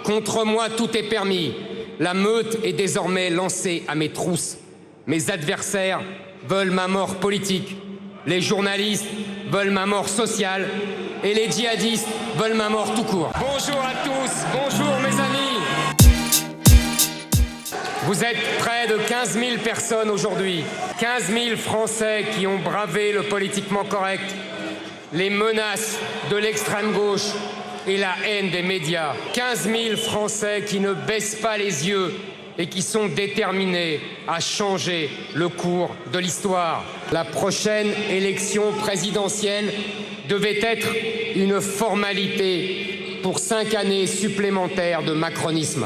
Contre moi, tout est permis. La meute est désormais lancée à mes trousses. Mes adversaires veulent ma mort politique. Les journalistes veulent ma mort sociale. Et les djihadistes veulent ma mort tout court. Bonjour à tous, bonjour mes amis. Vous êtes près de 15 000 personnes aujourd'hui. 15 000 Français qui ont bravé le politiquement correct, les menaces de l'extrême gauche et la haine des médias. 15 000 Français qui ne baissent pas les yeux et qui sont déterminés à changer le cours de l'histoire. La prochaine élection présidentielle devait être une formalité pour 5 années supplémentaires de macronisme.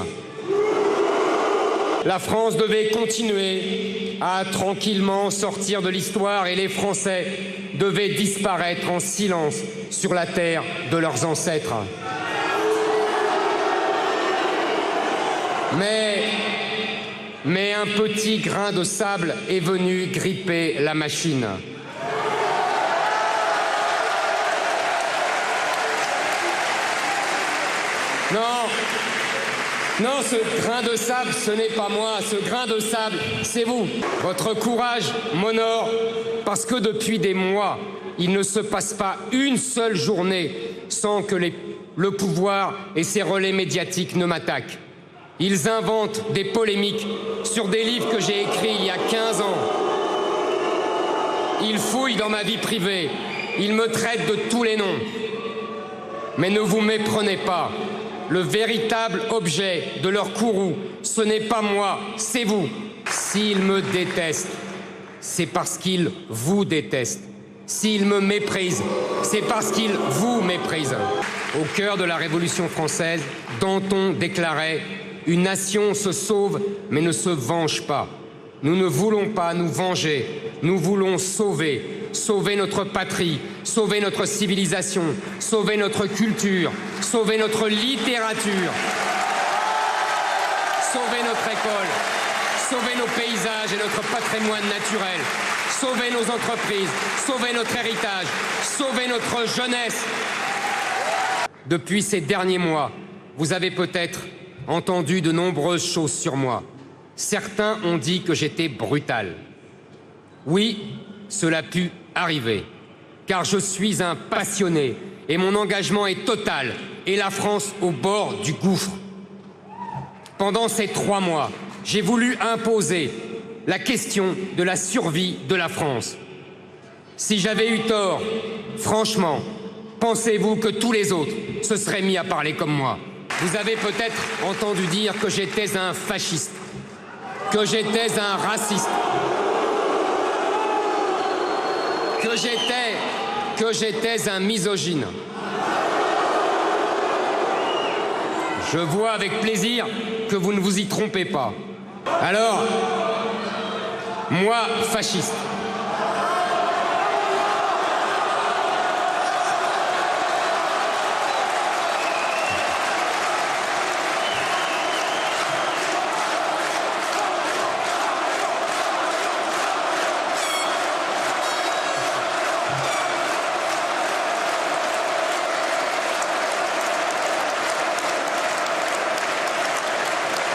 La France devait continuer à tranquillement sortir de l'histoire et les Français devaient disparaître en silence sur la terre de leurs ancêtres. Mais un petit grain de sable est venu gripper la machine. Non, ce grain de sable, ce n'est pas moi. Ce grain de sable, c'est vous. Votre courage m'honore parce que depuis des mois, il ne se passe pas une seule journée sans que le pouvoir et ses relais médiatiques ne m'attaquent. Ils inventent des polémiques sur des livres que j'ai écrits il y a 15 ans. Ils fouillent dans ma vie privée. Ils me traitent de tous les noms. Mais ne vous méprenez pas. Le véritable objet de leur courroux, ce n'est pas moi, c'est vous. S'ils me détestent, c'est parce qu'ils vous détestent. S'ils me méprisent, c'est parce qu'ils vous méprisent. Au cœur de la Révolution française, Danton déclarait « Une nation se sauve, mais ne se venge pas. Nous ne voulons pas nous venger, nous voulons sauver. Sauver notre patrie, sauver notre civilisation, sauver notre culture, sauver notre littérature, sauver notre école, sauver nos paysages et notre patrimoine naturel, sauver nos entreprises, sauver notre héritage, sauver notre jeunesse. Depuis ces derniers mois, vous avez peut-être entendu de nombreuses choses sur moi. Certains ont dit que j'étais brutal. Oui, cela a pu arriver, car je suis un passionné et mon engagement est total et la France au bord du gouffre. Pendant ces 3 mois, j'ai voulu imposer la question de la survie de la France. Si j'avais eu tort, franchement, pensez-vous que tous les autres se seraient mis à parler comme moi? Vous avez peut-être entendu dire que j'étais un fasciste, que j'étais un raciste, que j'étais un misogyne. Je vois avec plaisir que vous ne vous y trompez pas. Alors, moi, fasciste.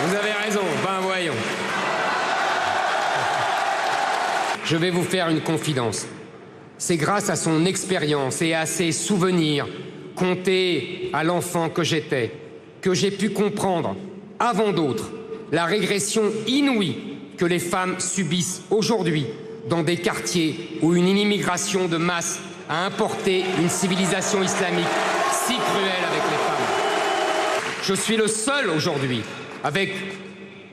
Vous avez raison, ben voyons. Je vais vous faire une confidence. C'est grâce à son expérience et à ses souvenirs contés à l'enfant que j'étais que j'ai pu comprendre, avant d'autres, la régression inouïe que les femmes subissent aujourd'hui dans des quartiers où une immigration de masse a importé une civilisation islamique si cruelle avec les femmes. Je suis le seul aujourd'hui, avec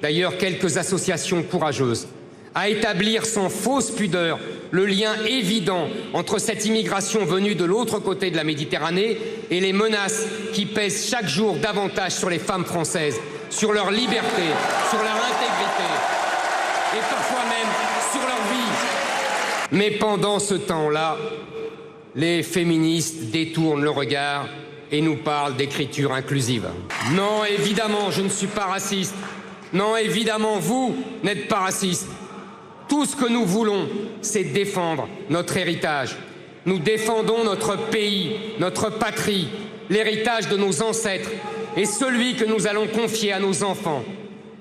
d'ailleurs quelques associations courageuses, à établir sans fausse pudeur le lien évident entre cette immigration venue de l'autre côté de la Méditerranée et les menaces qui pèsent chaque jour davantage sur les femmes françaises, sur leur liberté, sur leur intégrité et parfois même sur leur vie. Mais pendant ce temps-là, les féministes détournent le regard et nous parlent d'écriture inclusive. Non, évidemment, je ne suis pas raciste. Non, évidemment, vous n'êtes pas raciste. Tout ce que nous voulons, c'est défendre notre héritage. Nous défendons notre pays, notre patrie, l'héritage de nos ancêtres, et celui que nous allons confier à nos enfants.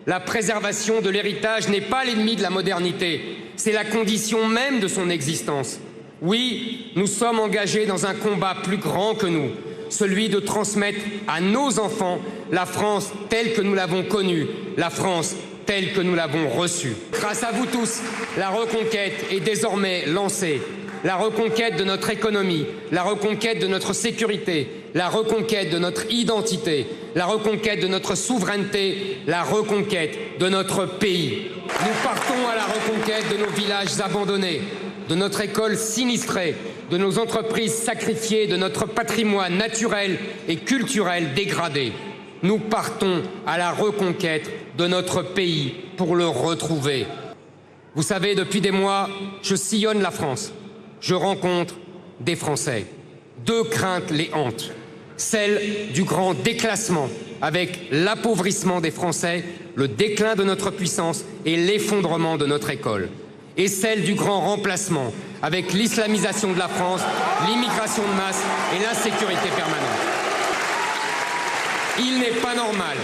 La préservation de l'héritage n'est pas l'ennemi de la modernité, c'est la condition même de son existence. Oui, nous sommes engagés dans un combat plus grand que nous, celui de transmettre à nos enfants la France telle que nous l'avons connue, la France telle que nous l'avons reçue. Grâce à vous tous, la reconquête est désormais lancée. La reconquête de notre économie, la reconquête de notre sécurité, la reconquête de notre identité, la reconquête de notre souveraineté, la reconquête de notre pays. Nous partons à la reconquête de nos villages abandonnés, de notre école sinistrée, de nos entreprises sacrifiées, de notre patrimoine naturel et culturel dégradé. Nous partons à la reconquête de notre pays pour le retrouver. Vous savez, depuis des mois, je sillonne la France. Je rencontre des Français. Deux craintes les hantent. Celle du grand déclassement avec l'appauvrissement des Français, le déclin de notre puissance et l'effondrement de notre école. Et celle du grand remplacement avec l'islamisation de la France, l'immigration de masse et l'insécurité permanente. Il n'est pas normal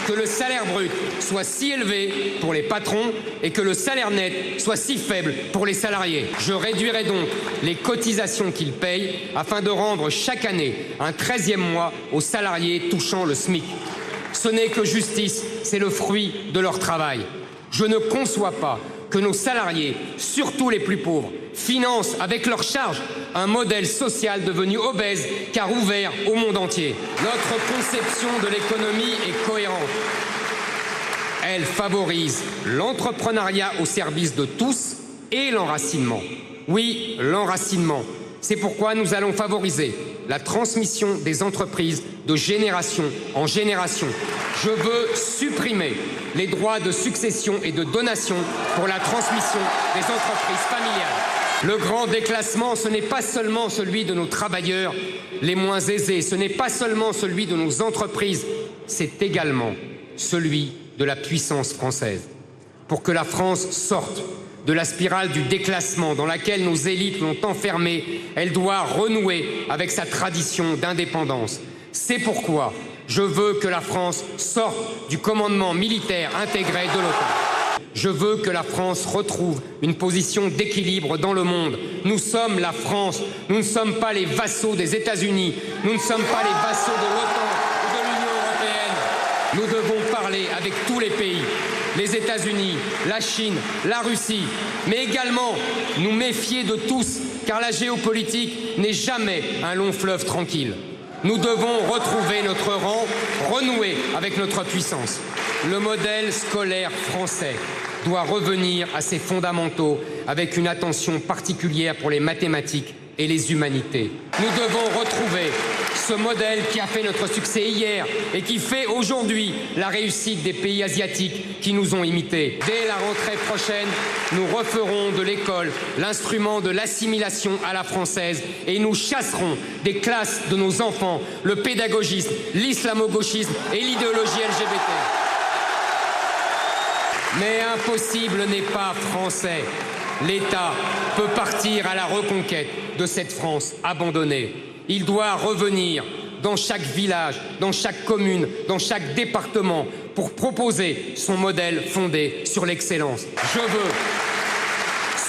que le salaire brut soit si élevé pour les patrons et que le salaire net soit si faible pour les salariés. Je réduirai donc les cotisations qu'ils payent afin de rendre chaque année un 13e mois aux salariés touchant le SMIC. Ce n'est que justice, c'est le fruit de leur travail. Je ne conçois pas que nos salariés, surtout les plus pauvres, financent avec leurs charges un modèle social devenu obèse car ouvert au monde entier. Notre conception de l'économie est cohérente. Elle favorise l'entrepreneuriat au service de tous et l'enracinement. Oui, l'enracinement. C'est pourquoi nous allons favoriser la transmission des entreprises de génération en génération. Je veux supprimer les droits de succession et de donation pour la transmission des entreprises familiales. Le grand déclassement, ce n'est pas seulement celui de nos travailleurs les moins aisés, ce n'est pas seulement celui de nos entreprises, c'est également celui de la puissance française. Pour que la France sorte de la spirale du déclassement dans laquelle nos élites l'ont enfermée, elle doit renouer avec sa tradition d'indépendance. C'est pourquoi je veux que la France sorte du commandement militaire intégré de l'OTAN. Je veux que la France retrouve une position d'équilibre dans le monde. Nous sommes la France, nous ne sommes pas les vassaux des États-Unis, nous ne sommes pas les vassaux de l'OTAN ou de l'Union européenne. Nous devons parler avec tous les pays, les États-Unis, la Chine, la Russie, mais également nous méfier de tous, car la géopolitique n'est jamais un long fleuve tranquille. Nous devons retrouver notre rang, renouer avec notre puissance. Le modèle scolaire français doit revenir à ses fondamentaux avec une attention particulière pour les mathématiques et les humanités. Nous devons retrouver ce modèle qui a fait notre succès hier et qui fait aujourd'hui la réussite des pays asiatiques qui nous ont imités. Dès la rentrée prochaine, nous referons de l'école l'instrument de l'assimilation à la française et nous chasserons des classes de nos enfants le pédagogisme, l'islamo-gauchisme et l'idéologie LGBT. Mais impossible n'est pas français. L'État peut partir à la reconquête de cette France abandonnée. Il doit revenir dans chaque village, dans chaque commune, dans chaque département pour proposer son modèle fondé sur l'excellence. Je veux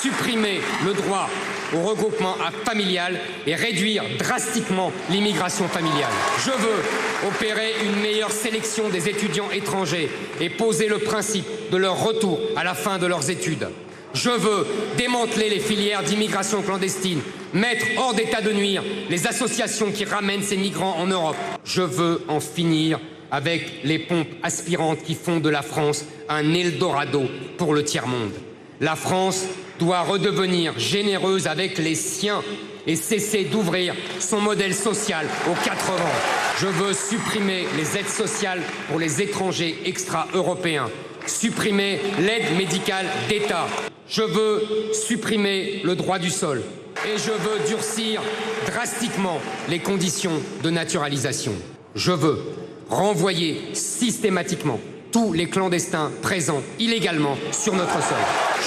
supprimer le droit au regroupement familial et réduire drastiquement l'immigration familiale. Je veux opérer une meilleure sélection des étudiants étrangers et poser le principe de leur retour à la fin de leurs études. Je veux démanteler les filières d'immigration clandestine, mettre hors d'état de nuire les associations qui ramènent ces migrants en Europe. Je veux en finir avec les pompes aspirantes qui font de la France un Eldorado pour le tiers-monde. La France doit redevenir généreuse avec les siens et cesser d'ouvrir son modèle social aux 80. Je veux supprimer les aides sociales pour les étrangers extra-européens, supprimer l'aide médicale d'État. Je veux supprimer le droit du sol et je veux durcir drastiquement les conditions de naturalisation. Je veux renvoyer systématiquement tous les clandestins présents illégalement sur notre sol.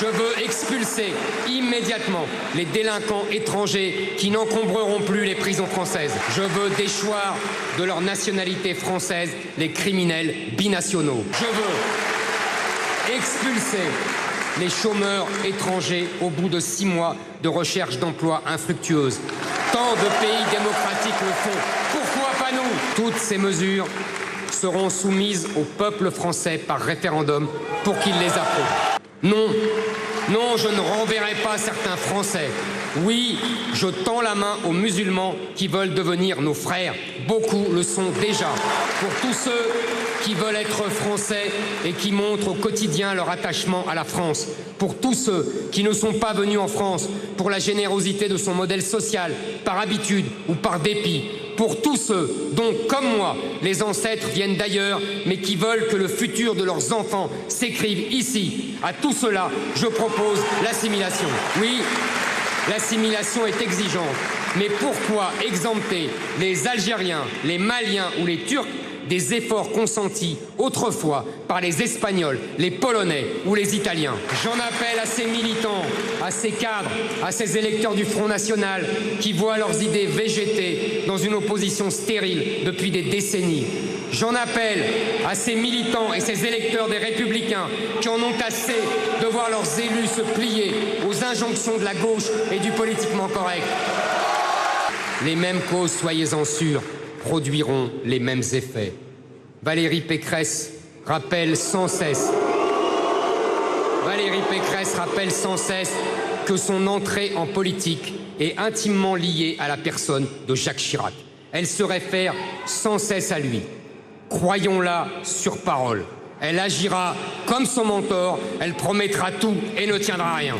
Je veux expulser immédiatement les délinquants étrangers qui n'encombreront plus les prisons françaises. Je veux déchoir de leur nationalité française les criminels binationaux. Je veux expulser les chômeurs étrangers au bout de 6 mois de recherche d'emploi infructueuse. Tant de pays démocratiques le font. Pourquoi pas nous? Toutes ces mesures seront soumises au peuple français par référendum pour qu'il les approuve. Non, non, je ne renverrai pas certains Français. Oui, je tends la main aux musulmans qui veulent devenir nos frères. Beaucoup le sont déjà. Pour tous ceux qui veulent être français et qui montrent au quotidien leur attachement à la France. Pour tous ceux qui ne sont pas venus en France pour la générosité de son modèle social, par habitude ou par dépit. Pour tous ceux dont, comme moi, les ancêtres viennent d'ailleurs, mais qui veulent que le futur de leurs enfants s'écrive ici. À tout cela, je propose l'assimilation. Oui, l'assimilation est exigeante. Mais pourquoi exempter les Algériens, les Maliens ou les Turcs des efforts consentis autrefois par les Espagnols, les Polonais ou les Italiens? J'en appelle à ces militants, à ces cadres, à ces électeurs du Front National qui voient leurs idées végéter dans une opposition stérile depuis des décennies. J'en appelle à ces militants et ces électeurs des Républicains qui en ont assez de voir leurs élus se plier aux injonctions de la gauche et du politiquement correct. Les mêmes causes, soyez-en sûrs, produiront les mêmes effets. Valérie Pécresse rappelle sans cesse que son entrée en politique est intimement liée à la personne de Jacques Chirac. Elle se réfère sans cesse à lui. Croyons-la sur parole. Elle agira comme son mentor, elle promettra tout et ne tiendra rien.